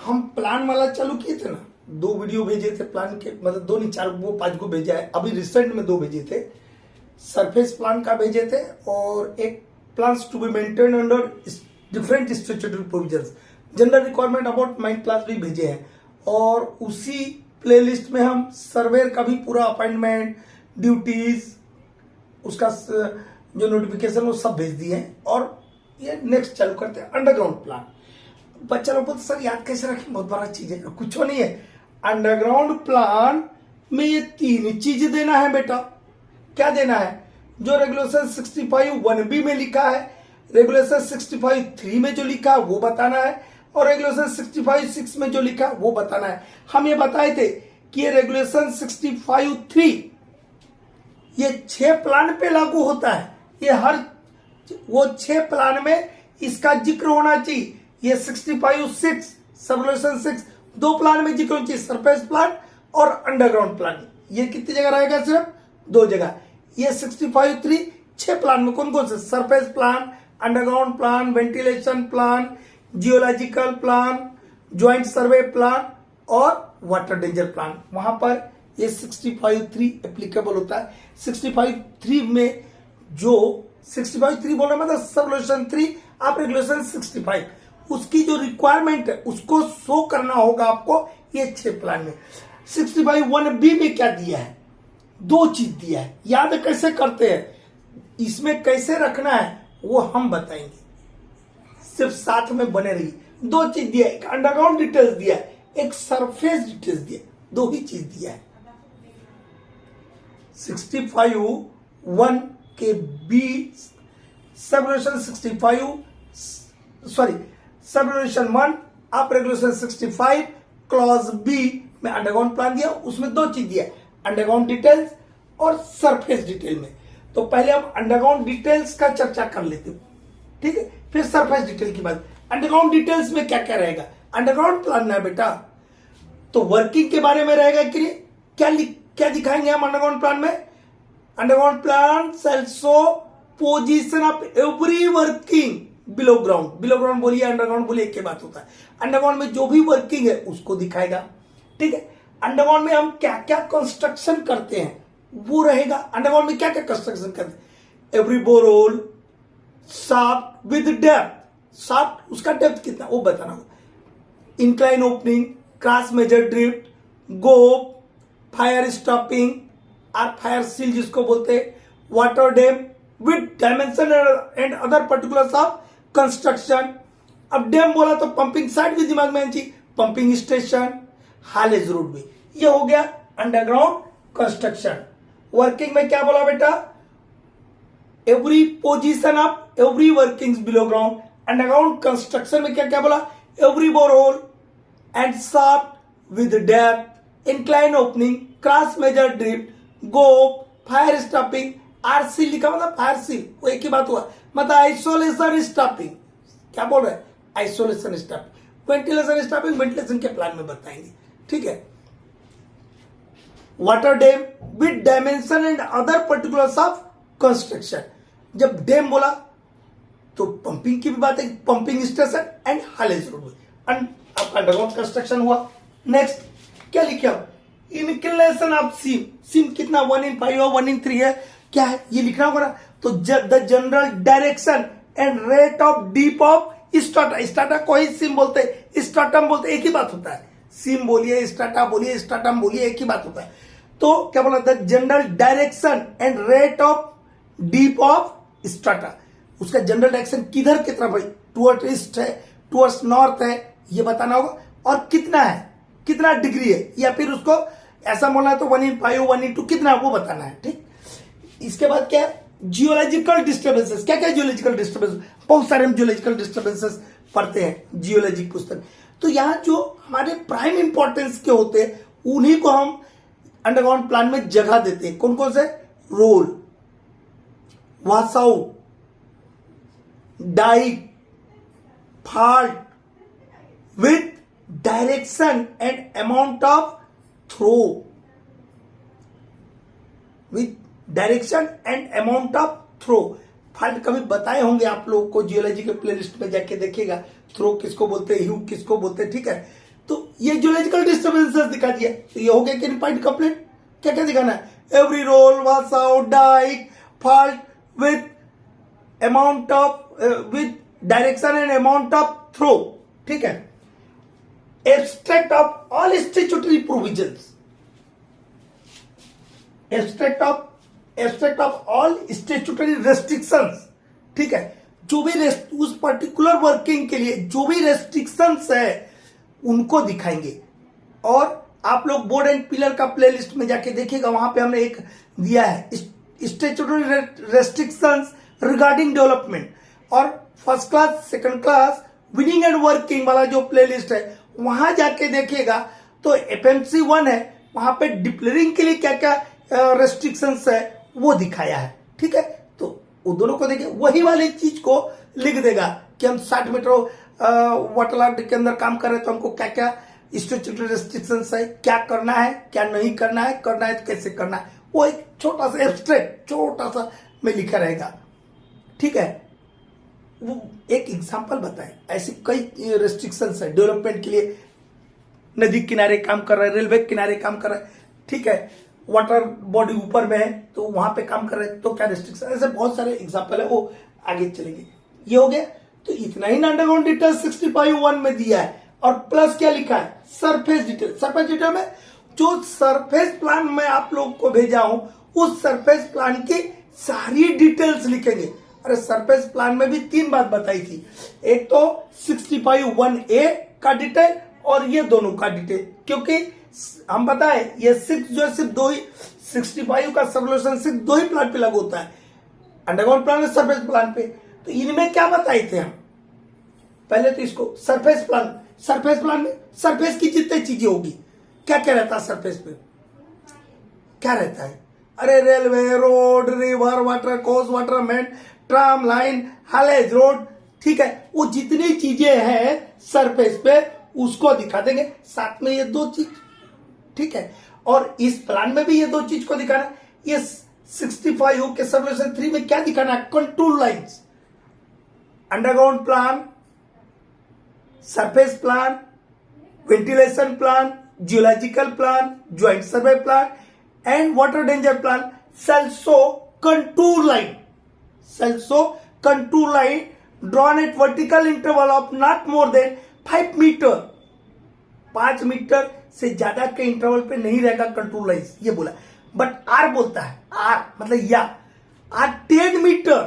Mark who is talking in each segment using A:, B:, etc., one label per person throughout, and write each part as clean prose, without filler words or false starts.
A: हम प्लान वाला चालू किए थे ना, 2 वीडियो भेजे थे प्लान के, मतलब 2 नहीं 4 वो 5 को भेजा है, अभी रिसेंट में 2 भेजे थे। सरफेस प्लान का भेजे थे और एक plans to be maintain under different statutory provisions, general requirement about mind plans भी भेजे हैं। और उसी प्लेलिस्ट में हम सर्वेयर का भी पूरा अपॉइंटमेंट, ड्यूटीज, उसका जो नोटिफिकेशन वो सब भेज दिए हैं। और ये नेक्स्ट चालू करते हैं अंडरग्राउंड प्लान। बच्चा लोग बोलते सर याद कैसे रखें, बहुत बड़ा चीज है, कुछ नहीं है। अंडरग्राउंड प्लान में ये 3 चीज देना है बेटा। क्या देना है? जो रेगुलेशन 65(1)B में लिखा है, रेगुलेशन 65(3) में जो लिखा है वो बताना है, और रेगुलेशन 65(6) में जो लिखा है वो बताना है। हम ये बताए थे कि ये रेगुलेशन 65(3) ये 6 प्लान पे लागू होता है। ये हर वो 6 प्लान में इसका जिक्र होना चाहिए। ये 65(6) सब रेगुलेशन 6 2 प्लान में जिक्र होना चाहिए, सरफेस प्लान और अंडरग्राउंड प्लान। ये कितनी जगह रहेगा? सिर्फ 2 जगह। ये 65(3) 6 प्लान में कौन कौन से? Surface plan, underground plan, ventilation plan, geological plan, joint survey plan और वाटर डेंजर प्लान। वहां पर ये 65(3) एप्लीकेबल होता है। 65(3) में जो 65(3) बोल रहे मतलब सब रेगुलेशन 3 आप रेगुलेशन 65 उसकी जो रिक्वायरमेंट है उसको शो करना होगा आपको ये 6 प्लान में। 65(1)B में क्या दिया है? 2 चीज दिया है। याद कैसे करते हैं, इसमें कैसे रखना है वो हम बताएंगे, सिर्फ साथ में बने रहिए। 2 चीज दिया है, एक अंडरग्राउंड डिटेल्स दिया है, एक सरफेस डिटेल्स दिया है, 2 ही चीज दिया है। 65(1) के बी सब रेगुलेशन 1 आप रेगुलेशन 65 क्लॉज बी में अंडरग्राउंड प्लान दिया, उसमें 2 चीज दिया है, अंडरग्राउंड डिटेल्स और सरफेस डिटेल में। तो पहले हम अंडरग्राउंड डिटेल्स का चर्चा कर लेते हैं, ठीक है, फिर सरफेस डिटेल की बात। अंडरग्राउंड डिटेल्स में क्या क्या रहेगा? अंडरग्राउंड प्लान है बेटा, तो वर्किंग के बारे में रहेगा कि क्या दिखाएंगे हम अंडरग्राउंड प्लान में? Underground plan shall show position of every working below ground. Below ground बोलिए, अंडरग्राउंड बोलिए, एक ही बात होता है। अंडरग्राउंड में जो भी वर्किंग है उसको दिखाएगा, ठीक है। अंडरग्राउंड में हम क्या क्या कंस्ट्रक्शन करते हैं वो रहेगा। अंडरग्राउंड में क्या क्या कंस्ट्रक्शन करते हैं? Every borehole, shaft with depth, shaft उसका डेप्थ कितना वो बताना होगा, incline opening, cross measure drift, goaf, fire stopping और फायर सील जिसको बोलते हैं, water dam with dimension and other particulars of construction. अब डैम बोला तो पंपिंग साइट भी दिमाग में आनी चाहिए, पंपिंग स्टेशन, हालेज रोड भी। ये हो गया अंडरग्राउंड कंस्ट्रक्शन। वर्किंग में क्या बोला बेटा? Every position of every working below ground. Underground construction में क्या क्या बोला? Every borehole and shaft with depth, incline opening, cross measure drift, goaf, fire stopping, RC लिखा मतलब फायर सील, वो एक ही बात हुआ। मतलब आइसोलेशन स्टॉपिंग, क्या बोल रहे हैं? Isolation stopping. Ventilation stopping ventilation के प्लान में बताएंगे, ठीक है। Water dam with dimension and other particulars of construction. जब डैम बोला तो पंपिंग की भी बात है, पंपिंग स्टेशन एंड हालेज रोड। आपका अंडरग्राउंड कंस्ट्रक्शन हुआ। नेक्स्ट क्या लिखे हम? इंक्लिनेशन ऑफ सीम। सीम कितना? 1/5 और 1/3 है, क्या है ये लिखना होगा ना। तो the general direction and rate of deep of strata. Strata को ही सीम बोलते हैं, स्टाटम बोलते हैं, एक ही बात होता है। सीम बोलिए, स्टाटा बोलिए, स्टाटम बोलिए, एक ही बात होता है। तो क्या बोला? The general direction and rate of deep of strata. उसका जनरल डायरेक्शन किधर की तरफ है? टुवर्ड्स ईस्ट है, टुवर्ड्स नॉर्थ है, ये बताना होगा। और कितना है, कितना डिग्री है, या फिर उसको ऐसा बोलना है तो 1/5 1/2 कितना वो बताना है, ठीक। इसके बाद क्या है? Geological disturbances. क्या क्या जियोलॉजिकल डिस्टर्बेंस? बहुत सारे हम जियोलॉजिकल डिस्टर्बेंसेस पढ़ते हैं जियोलॉजी पुस्तक। तो यहाँ जो हमारे प्राइम इंपॉर्टेंस के होते हैं उन्हीं को हम अंडरग्राउंड प्लान में जगह देते हैं। कौन कौन से? Roll, washout, dyke, fault with direction and amount of throw. With direction and amount of throw. Fault कभी बताए होंगे आप लोगों को, जियोलॉजी के प्लेलिस्ट में जाके देखिएगा। थ्रो किसको बोलते हैं, ह्यू किसको बोलते हैं, ठीक है। तो ये जियोलॉजिकल डिस्टर्बेंसेस दिखा दिया, तो ये हो गया कि पॉइंट कंप्लीट। क्या क्या दिखाना है? Every roll washout dyke fault with amount of with direction and amount of throw. ठीक है। Abstract of all statutory provisions, abstract of all statutory restrictions. ठीक है। जो भी उस पर्टिकुलर वर्किंग के लिए जो भी रेस्ट्रिक्शंस है उनको दिखाएंगे। और आप लोग बोर्ड एंड पिलर का प्लेलिस्ट में जाके देखिएगा, वहां पे हमने एक दिया है स्टैट्यूटरी रेस्ट्रिक्शंस रिगार्डिंग डेवलपमेंट, और first class second class winning and working वाला जो प्लेलिस्ट है वहां जाके देखिएगा तो एफएमसी 1 है, वहां पे डिप्लेयरिंग के लिए क्या क्या रेस्ट्रिक्शंस है वो दिखाया है। ठीक है। तो वो दोनों को देखिए, वही वाली चीज को लिख देगा कि हम 60 मीटर वाटरलॉग के अंदर काम कर रहे हैं तो हमको क्या क्या स्टैट्यूटरी रेस्ट्रिक्शंस है, क्या करना है क्या नहीं करना है तो कैसे करना है, वो एक छोटा सा एब्स्ट्रैक्ट छोटा सा में लिखा रहेगा। ठीक है। वो एक एग्जांपल बताए, ऐसी कई रेस्ट्रिक्शंस है डेवलपमेंट के लिए। नदी किनारे काम कर रहा है, रेलवे किनारे काम कर रहा है, ठीक है, वाटर बॉडी ऊपर में है तो वहां पे काम कर रहे हैं तो क्या रेस्ट्रिक्शन, ऐसे बहुत सारे एग्जांपल है, वो आगे चलेंगे। ये हो गया। तो इतना ही अंडरग्राउंड डिटेल 65(1) में दिया है, और प्लस क्या लिखा है? Surface detail. सरफेस डिटेल में जो सरफेस प्लान में आप लोग को भेजा हूं उस सरफेस प्लान की सारी डिटेल्स लिखेंगे। अरे सरफेस प्लान में भी 3 बात बताई थी, एक तो 65(1)A का डिटेल और ये दोनों का डिटेल, क्योंकि हम बताए ये 6 जो है सिर्फ 2 ही 65 का सॉल्यूशन सिर्फ 2 ही प्लान पे लागू होता है, अंडरग्राउंड प्लान और सरफेस प्लान पे। तो इनमें क्या बताए थे हम? पहले तो इसको सरफेस प्लान में सरफेस की जितनी चीजें होगी, क्या क्या रहता है सरफेस पे? क्या रहता है? अरे railway, road, river, water course, water main, tram line, haulage road, ठीक है, वो जितनी चीजें हैं सरफेस पे उसको दिखा देंगे, साथ में ये 2 चीज। ठीक है। और इस प्लान में भी ये 2 चीज को दिखाना। ये 65 के सॉल्यूशन 3 में क्या दिखाना है? Contour lines, underground plan, surface plan, ventilation plan, geological plan, joint survey plan and water danger plan shall show contour line drawn at vertical interval of not more than 5 मीटर। 5 मीटर से ज्यादा के interval पे नहीं रहेगा contour line, ये बोला। But are बोलता है, आर मतलब या आर 10 मीटर।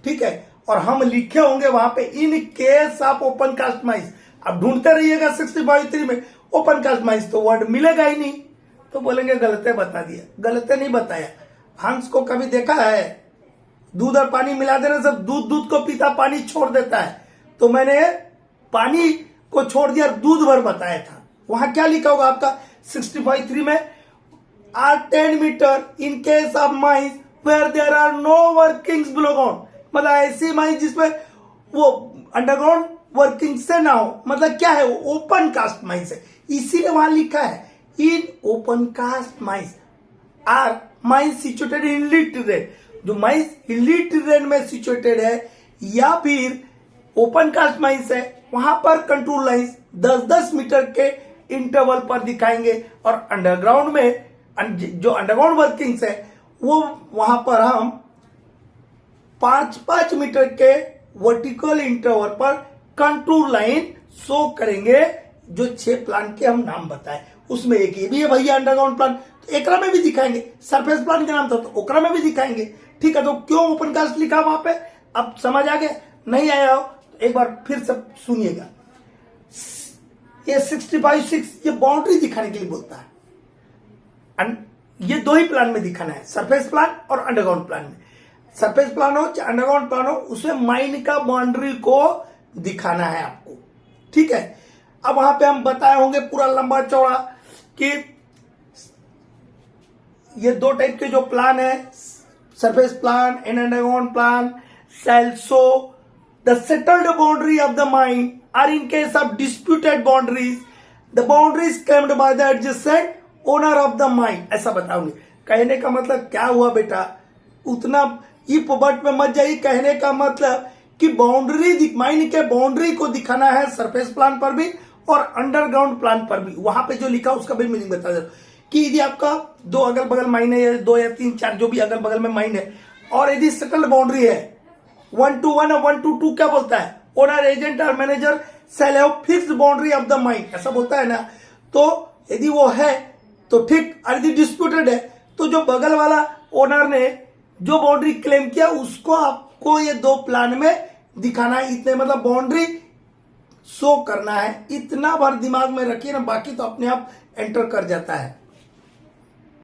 A: ठीक है। और हम लिखे होंगे वहां पे in case of open cast mines. अब ढूंढते रहिएगा 65(3) में ओपन कास्ट माइंस, तो वर्ड मिलेगा ही नहीं, तो बोलेंगे गलते बता दिया। गलते नहीं बताया। हंस को कभी देखा है दूध और पानी मिला देने से दूध को पीता, पानी छोड़ देता है? तो मैंने पानी को छोड़ दिया, दूध भर बताया था। वहां क्या लिखा होगा आपका 65(3) में? Are 10 metre in case of mines where there are no workings below ground. मतलब ऐसी माइंस जिसमें वो अंडरग्राउंड वर्किंग से ना हो, मतलब क्या है? वो ओपन कास्ट माइंस है, इसीलिए वहां लिखा है in open cast mines are mines situated in hilly terrain. जो माइंस हिली टेरेन में सिचुएटेड है या फिर ओपन कास्ट माइंस है, वहां पर कंटूर लाइंस 10-10 मीटर के इंटरवल पर दिखाएंगे। और अंडरग्राउंड में जो अंडरग्राउंड वर्किंग्स है वो वहां पर हम 5-5 मीटर के वर्टिकल इंटरवल पर कंटूर लाइन शो करेंगे। जो 6 प्लान के हम नाम बताए उसमें एक ये भी है भैया अंडरग्राउंड प्लान, तो एकरा में भी दिखाएंगे। सरफेस प्लान का नाम था तो ओकरा में भी दिखाएंगे। ठीक है। तो क्यों ओपन कास्ट लिखा वहां पे? अब समझ आ गया? नहीं आया हो तो एक बार फिर से सुनिएगा। ये 65(6) ये बाउंड्री दिखाने के लिए बोलता है। ये 2 ही प्लान में दिखाना है, सरफेस प्लान और अंडरग्राउंड प्लान में। सरफेस प्लान हो चाहे अंडरग्राउंड प्लान हो, उसमें माइन का बाउंड्री को दिखाना है आपको। ठीक है। अब वहां पे हम बताए होंगे पूरा लंबा चौड़ा कि ये 2 टाइप के जो प्लान है, surface plan and underground plan, shall show the settled boundary of the mine, or in case of disputed boundaries, the boundaries claimed by the adjacent owner of the mine। ऐसा बताऊंगी। कहने का मतलब क्या हुआ बेटा? उतना इफ बट में मत जाइए। कहने का मतलब कि बाउंड्री माइन के बाउंड्री को दिखाना है सरफेस प्लान पर भी और अंडरग्राउंड प्लान पर भी वहां पे जो लिखा उसका भी मीनिंग बता दो कि यदि आपका दो अगल बगल माइन है या दो या तीन चार जो भी अगल बगल में माइन है और यदि सेटल्ड बाउंड्री है 1 to 1 और 1 to 2 क्या बोलता है ओनर एजेंट और manager shall have fixed boundary of the mine, ऐसा बोलता है ना। तो यदि वो है तो ठीक, और यदि डिस्प्यूटेड है तो जो बगल वाला ओनर ने जो बाउंड्री क्लेम किया उसको आपको ये दो प्लान में दिखाना है, इतने मतलब बाउंड्री शो करना है। इतना बार दिमाग में रखिए ना, बाकी तो अपने आप एंटर कर जाता है।